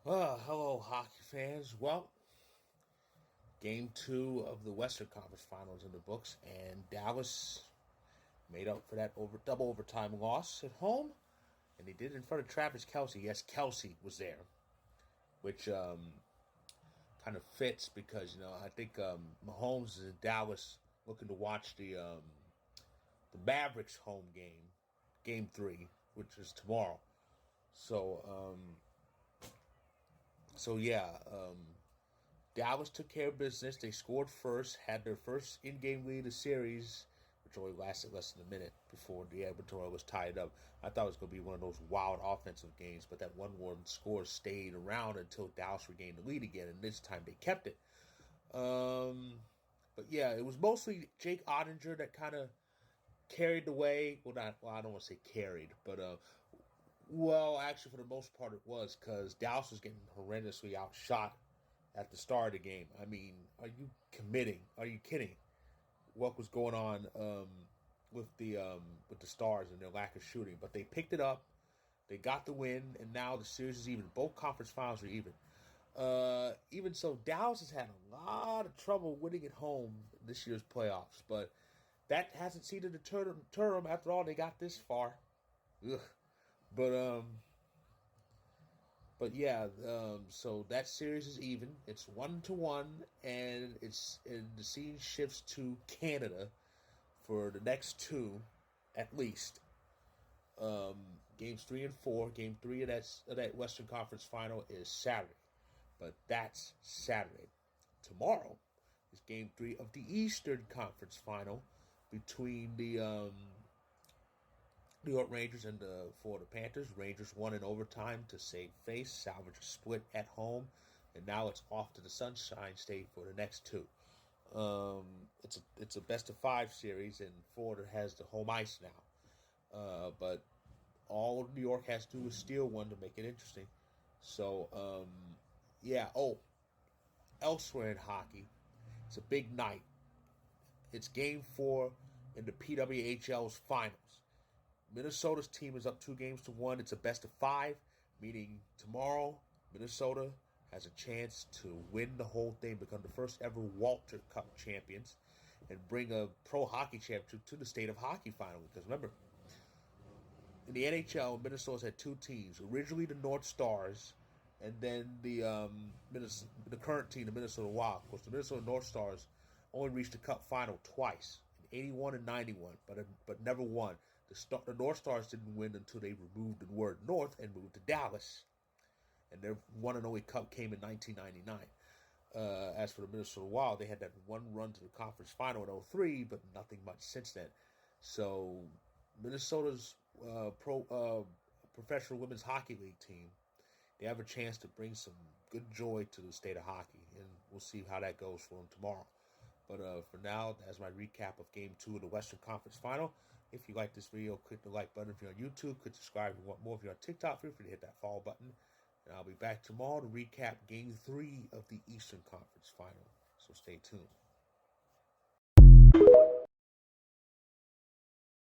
Hello, hockey fans. Well, game two of the Western Conference Finals in the books, and Dallas made up for that double overtime loss at home, and they did it in front of Travis Kelsey. Yes, Kelsey was there, which kind of fits because I think Mahomes is in Dallas looking to watch the Mavericks home game, game three, which is tomorrow. So so yeah. Dallas took care of business. They scored first, had their first in-game lead of the series, which only lasted less than a minute before the Edmonton was tied up. I thought it was going to be one of those wild offensive games, but that 1-1 score stayed around until Dallas regained the lead again, and this time they kept it. Um, but yeah, it was mostly Jake Ottinger that kind of carried the way. Well, I don't want to say carried, but well, actually, for the most part, it was because Dallas was getting horrendously outshot at the start of the game. I mean, are you committing? Are you kidding? What was going on with the Stars and their lack of shooting? But they picked it up. They got the win, and now the series is even. Both conference finals are even. Even so, Dallas has had a lot of trouble winning at home this year's playoffs, but that hasn't seemed to deter them. After all, they got this far. Ugh. But so that series is even. It's 1-1, and the scene shifts to Canada for the next two, at least. Games 3 and 4. Game three of that Western Conference Final is Saturday, but that's Saturday. Tomorrow is Game 3 of the Eastern Conference Final between the New York Rangers and the Florida Panthers. Rangers won in overtime to save face, salvage a split at home, and now it's off to the Sunshine State for the next two. It's a best of five series, and Florida has the home ice now. But all New York has to do is steal one to make it interesting. So yeah. Oh, elsewhere in hockey, it's a big night. It's Game 4 in the PWHL's finals. Minnesota's team is up 2-1. It's a best of five, meaning tomorrow Minnesota has a chance to win the whole thing, become the first ever Walter Cup champions, and bring a pro hockey championship to the state of hockey finally. Because remember, in the NHL, Minnesota's had two teams. Originally the North Stars, and then the current team, the Minnesota Wild. Of course, the Minnesota North Stars only reached the Cup final twice, in 81 and 91, but never won. The North Stars didn't win until they removed the word North and moved to Dallas. And their one and only Cup came in 1999. As for the Minnesota Wild, they had that one run to the conference final in 03, but nothing much since then. So Minnesota's professional women's hockey league team, they have a chance to bring some good joy to the state of hockey, and we'll see how that goes for them tomorrow. But for now, that's my recap of Game 2 of the Western Conference Final. If you like this video, click the like button if you're on YouTube. Click subscribe if you want more. If you're on TikTok, feel free to hit that follow button. And I'll be back tomorrow to recap Game 3 of the Eastern Conference Final. So stay tuned.